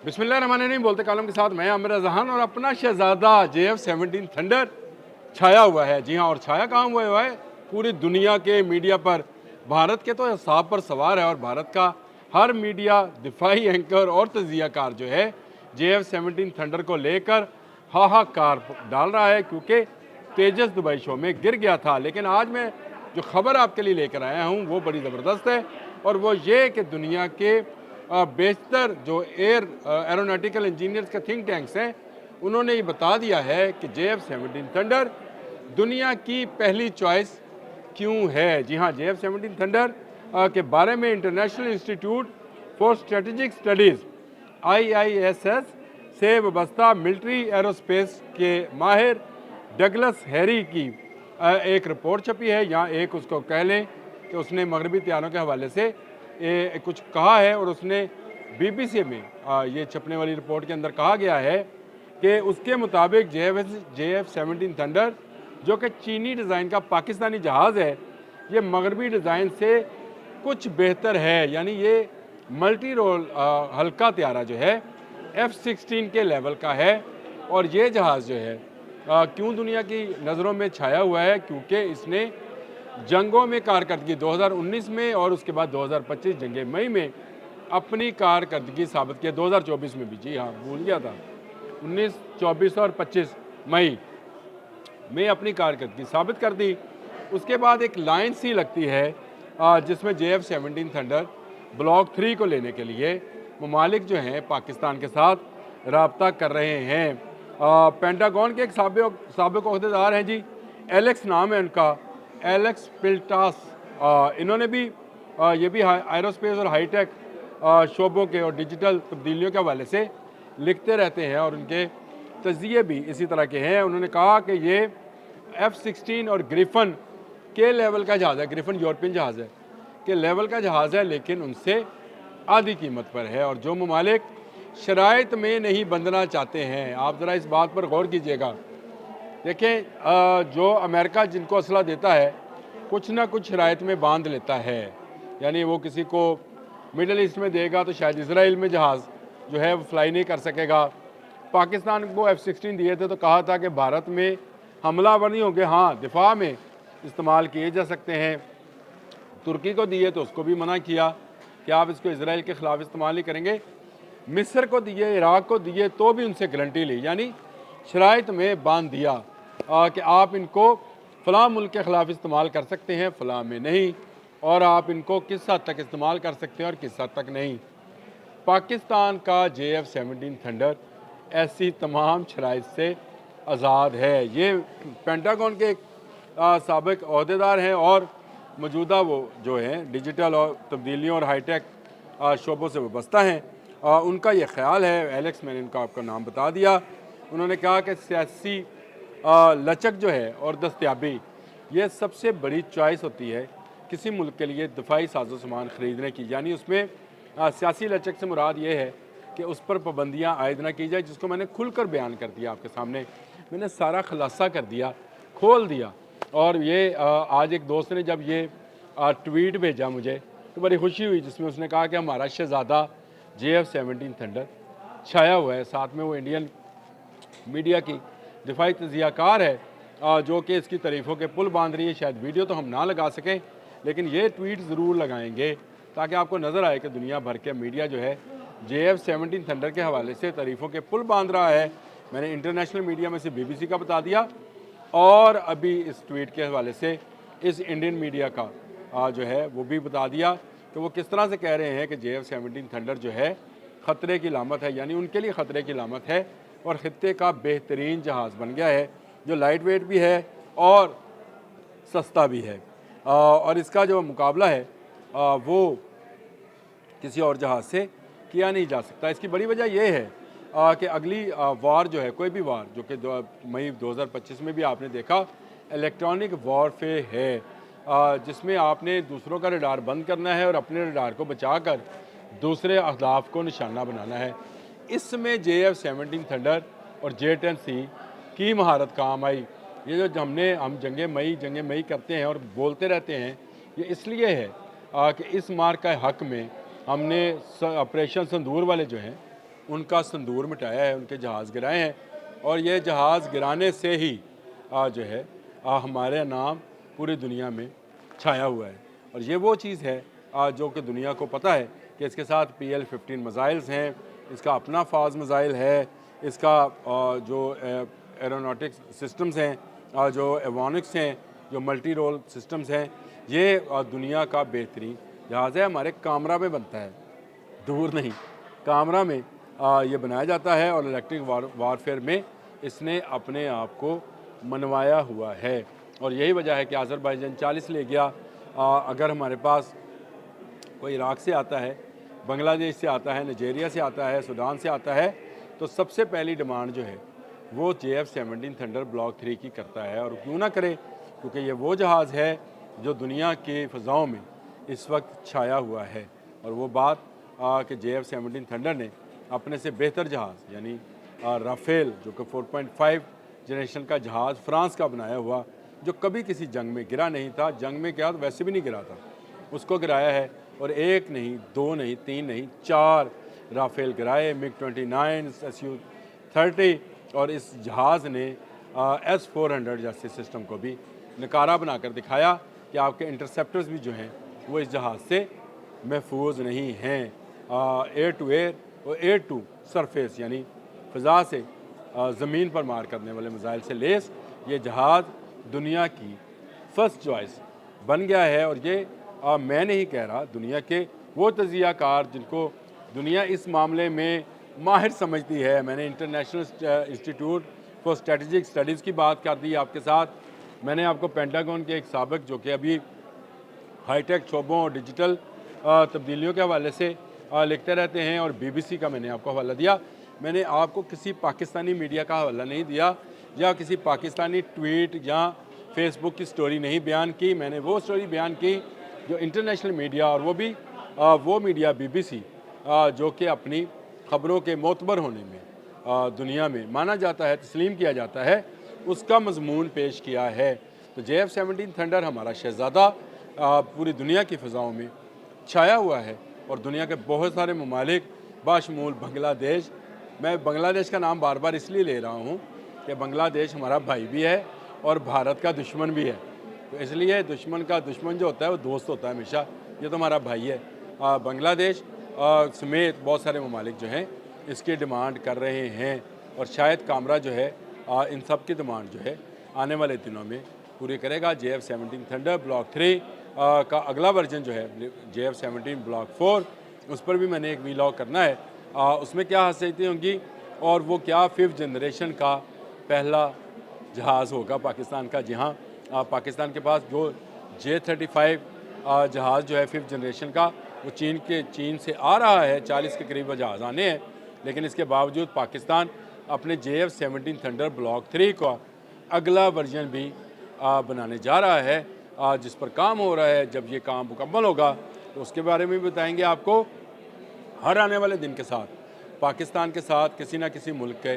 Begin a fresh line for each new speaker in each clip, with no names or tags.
बिस्मिल्लाहिर्रहमानिर्रहीम बोलते कालम के साथ मैं आमिर जहान और अपना शहजादा JF-17 थंडर छाया हुआ है। जी हाँ, और छाया कहाँ हुआ है? पूरी दुनिया के मीडिया पर। भारत के तो हिसाब पर सवार है और भारत का हर मीडिया दिफाई एंकर और तजियाकार जो है JF-17 थंडर को लेकर हाहाकार डाल रहा है, क्योंकि तेजस दुबई शो में गिर गया था। लेकिन आज मैं जो खबर आपके लिए लेकर आया हूँ वो बड़ी ज़बरदस्त है, और वो ये कि दुनिया के बेशतर जो एरोनॉटिकल इंजीनियर्स के थिंक टैंक्स हैं, उन्होंने ये बता दिया है कि JF-17 थंडर दुनिया की पहली चॉइस क्यों है। जी हाँ, JF-17 थंडर के बारे में international institute for strategic studies IISS से वाबस्ता मिलिट्री एरोस्पेस के माहिर डगलस हैरी की एक रिपोर्ट छपी है, या एक उसको कह लें कि उसने मगरबी त्यारों के हवाले से कुछ कहा है, और उसने BBC में ये छपने वाली रिपोर्ट के अंदर कहा गया है कि उसके मुताबिक JF-17 थंडर जो कि चीनी डिज़ाइन का पाकिस्तानी जहाज़ है, ये मगरबी डिज़ाइन से कुछ बेहतर है। यानी ये मल्टी रोल हल्का त्यारा जो है F-16 के लेवल का है। और ये जहाज़ जो है क्यों दुनिया की नज़रों में छाया हुआ है? क्योंकि इसने जंगों में कारकर्दगी 2019 में और उसके बाद 2025 जंग मई में अपनी कारकर्दगी साबित की। 2024 में भी, जी हाँ भूल गया था, 19, 24 और 25 मई में अपनी कारकर्दगी साबित कर दी। उसके बाद एक लाइन सी लगती है जिसमें JF-17 थंडर ब्लॉक 3 को लेने के लिए ममालिक जो हैं पाकिस्तान के साथ रब्ता कर रहे हैं। पेंटागन के एक साबिक ओहदेदार हैं जी, एलेक्स नाम है उनका, एलेक्स पिल्टास। इन्होंने भी ये भी एरोस्पेस और हाईटेक शोबों के और डिजिटल तब्दीलियों के हवाले से लिखते रहते हैं, और उनके तजिए भी इसी तरह के हैं। उन्होंने कहा कि ये F-16 और ग्रिफन के लेवल का जहाज़ है, ग्रिफन यूरोपियन जहाज़ है के लेवल का जहाज़ है, लेकिन उनसे आधी कीमत पर है। और जो ममालिक शराइत में नहीं बंधना चाहते हैं, आप ज़रा इस बात पर गौर कीजिएगा। देखें, जो अमेरिका जिनको असला देता है कुछ ना कुछ शराइत में बांध लेता है। यानी वो किसी को मिडल ईस्ट में देगा तो शायद इसराइल में जहाज़ जो है वो फ्लाई नहीं कर सकेगा। पाकिस्तान को F-16 दिए थे तो कहा था कि भारत में हमलावर नहीं होंगे, हाँ दिफा में इस्तेमाल किए जा सकते हैं। तुर्की को दिए तो उसको भी मना किया कि आप इसको इसराइल के ख़िलाफ़ इस्तेमाल नहीं करेंगे। मिस्र को दिए, इराक़ को दिए, तो भी उनसे गारंटी ली, यानी शराइत में बांध दिया कि आप इनको फ़लाँ मुल्क के ख़िलाफ़ इस्तेमाल कर सकते हैं, फ़लाँ में नहीं, और आप इनको किस हद तक इस्तेमाल कर सकते हैं और किस हद तक नहीं। पाकिस्तान का JF-17 थंडर ऐसी तमाम शराइत से आज़ाद है। ये पेंटागन के एक साबिक ओहदेदार हैं और मौजूदा वो जो हैं डिजिटल और तब्दीलियों और हाईटेक शोबों से वाबस्ता हैं। उनका ये ख्याल है, एलेक्स, मैंने उनका आपका नाम बता दिया। उन्होंने कहा कि सियासी लचक जो है और दस्तयाबी, ये सबसे बड़ी चॉइस होती है किसी मुल्क के लिए दिफाई साजो सामान ख़रीदने की। यानी उसमें सियासी लचक से मुराद ये है कि उस पर पाबंदियाँ आयद ना की जाए, जिसको मैंने खुलकर बयान कर दिया आपके सामने। मैंने सारा खुलासा कर दिया, खोल दिया। और ये आज एक दोस्त ने जब ये ट्वीट भेजा मुझे तो बड़ी खुशी हुई, जिसमें उसने कहा कि हमारा शहज़ादा JF-17 थंडर छाया हुआ है। साथ में वो इंडियन मीडिया की दिफाई तजियाकार है जो कि इसकी तारीफ़ों के पुल बांध रही है। शायद वीडियो तो हम ना लगा सकें, लेकिन ये ट्वीट ज़रूर लगाएंगे ताकि आपको नज़र आए कि दुनिया भर के मीडिया जो है JF-17 थंडर के हवाले से तारीफ़ों के पुल बांध रहा है। मैंने इंटरनेशनल मीडिया में से BBC का बता दिया, और अभी इस ट्वीट के हवाले से इस इंडियन मीडिया का जो है वो भी बता दिया कि वो किस तरह से कह रहे हैं कि JF-17 थंडर जो है ख़तरे की लामत है, यानी उनके लिए ख़तरे की लामत है, और ख़ित्ते का बेहतरीन जहाज़ बन गया है जो लाइट वेट भी है और सस्ता भी है। और इसका जो मुकाबला है वो किसी और जहाज़ से किया नहीं जा सकता। इसकी बड़ी वजह यह है कि अगली वार जो है, कोई भी वार, जो कि मई 2025 में भी आपने देखा, इलेक्ट्रॉनिक वॉरफेयर है, जिसमें आपने दूसरों का रडार बंद करना है और अपने रडार को बचाकर दूसरे अहदाफ को निशाना बनाना है। इसमें JF-17 थंडर और J-10C की महारत काम आई। ये जो हम जंग मई करते हैं और बोलते रहते हैं, ये इसलिए है कि इस मार का हक़ में हमने ऑपरेशन संदूर वाले जो हैं उनका संदूर मिटाया है, उनके जहाज़ गिराए हैं और ये जहाज़ गिराने से ही जो है हमारे नाम पूरी दुनिया में छाया हुआ है। और ये वो चीज़ है जो कि दुनिया को पता है कि इसके साथ PL-15 मिसाइल्स हैं, इसका अपना फाज मिसाइल है, इसका जो एरोनॉटिक्स सिस्टम्स हैं, जो एवॉनिक्स हैं, जो मल्टी रोल सिस्टम्स हैं, ये दुनिया का बेहतरीन जहाज़ है। हमारे कामरा में बनता है, दूर नहीं, कामरा में ये बनाया जाता है और इलेक्ट्रिक वारफेयर में इसने अपने आप को मनवाया हुआ है। और यही वजह है कि अज़रबैजान 40 ले गया। अगर हमारे पास कोई इराक से आता है, बांग्लादेश से आता है, नाइजीरिया से आता है, सूडान से आता है, तो सबसे पहली डिमांड जो है वो JF-17 थंडर ब्लॉक 3 की करता है। और क्यों ना करे, क्योंकि ये वो जहाज़ है जो दुनिया के फ़ज़ाओं में इस वक्त छाया हुआ है। और वो बात कि JF-17 थंडर ने अपने से बेहतर जहाज़ यानी राफेल, जो कि 4.5 जनरेशन का जहाज़ फ्रांस का बनाया हुआ, जो कभी किसी जंग में गिरा नहीं था, जंग में क्या तो वैसे भी नहीं गिरा था, उसको गिराया है। और एक नहीं, दो नहीं, तीन नहीं, 4 राफेल गिराए, MiG-29, Su-30। और इस जहाज़ ने S-400 जैसे सिस्टम को भी नकारा बनाकर दिखाया कि आपके इंटरसेप्टर्स भी जो हैं वो इस जहाज़ से महफूज नहीं हैं। एयर टू एयर और एयर टू सरफेस यानी फ़िज़ा से ज़मीन पर मार करने वाले मिसाइल से लेस ये जहाज़ दुनिया की फ़र्स्ट चॉइस बन गया है। और ये मैं नहीं कह रहा, दुनिया के वो तजियाकार जिनको दुनिया इस मामले में माहिर समझती है। मैंने international institute for strategic studies की बात कर दी आपके साथ, मैंने आपको पेंटागन के एक साबिक जो कि अभी हाईटेक शोबों और डिजिटल तब्दीलियों के हवाले से लिखते रहते हैं, और BBC का मैंने आपको हवाला दिया। मैंने आपको किसी पाकिस्तानी मीडिया का हवाला नहीं दिया या किसी पाकिस्तानी ट्वीट या फेसबुक की स्टोरी नहीं बयान की। मैंने वो स्टोरी बयान की जो इंटरनेशनल मीडिया, और वो भी वो मीडिया BBC जो कि अपनी ख़बरों के मोतबर होने में दुनिया में माना जाता है, तस्लीम किया जाता है, उसका मजमून पेश किया है। तो JF-17 थंडर हमारा शहज़ादा पूरी दुनिया की फ़ज़ाओं में छाया हुआ है और दुनिया के बहुत सारे ममालिक बाशमूल बांग्लादेश, मैं बांग्लादेश का नाम बार बार इसलिए ले रहा हूँ कि बांग्लादेश हमारा भाई भी है और भारत का दुश्मन भी है। तो इसलिए दुश्मन का दुश्मन जो होता है वो दोस्त होता है हमेशा। ये तो हमारा भाई है। बांग्लादेश समेत बहुत सारे ममालिक जो हैं इसकी डिमांड कर रहे हैं, और शायद कामरा जो है इन सब की डिमांड जो है आने वाले दिनों में पूरी करेगा। JF-17 थंडर ब्लॉक 3 का अगला वर्जन जो है JF-17 ब्लॉक 4, उस पर भी मैंने एक वीलॉग करना है। उसमें क्या खासियतें होंगी और वो क्या 5th जनरेशन का पहला जहाज़ होगा पाकिस्तान का। जी हाँ, पाकिस्तान के पास जो J-35 जहाज़ जो है 5th जनरेशन का, वो चीन से आ रहा है, 40 के करीब जहाज़ आने हैं, लेकिन इसके बावजूद पाकिस्तान अपने JF-17 थंडर ब्लॉक 3 का अगला वर्जन भी बनाने जा रहा है, जिस पर काम हो रहा है। जब ये काम मुकम्मल होगा तो उसके बारे में भी बताएंगे आपको। हर आने वाले दिन के साथ पाकिस्तान के साथ किसी न किसी मुल्क के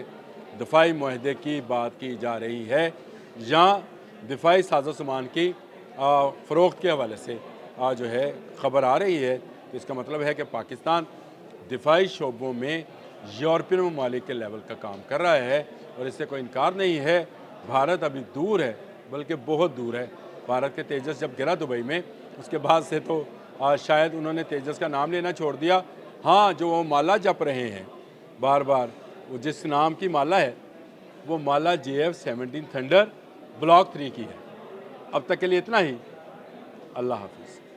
दिफाई मुआहदे की बात की जा रही है या दिफाई साजो सामान की फ़रोख्त के हवाले से जो है ख़बर आ रही है। तो इसका मतलब है कि पाकिस्तान दिफाई शोबों में यूरोपियन ममालिक के लेवल का काम कर रहा है, और इससे कोई इनकार नहीं है। भारत अभी दूर है, बल्कि बहुत दूर है। भारत के तेजस जब गिरा दुबई में, उसके बाद से तो शायद उन्होंने तेजस का नाम लेना छोड़ दिया। हाँ, जो वो माला जप रहे हैं बार बार, वो जिस नाम की माला है वो माला JF-17 थंडर ब्लॉक 3 की है। अब तक के लिए इतना ही। अल्लाह हाफिज़।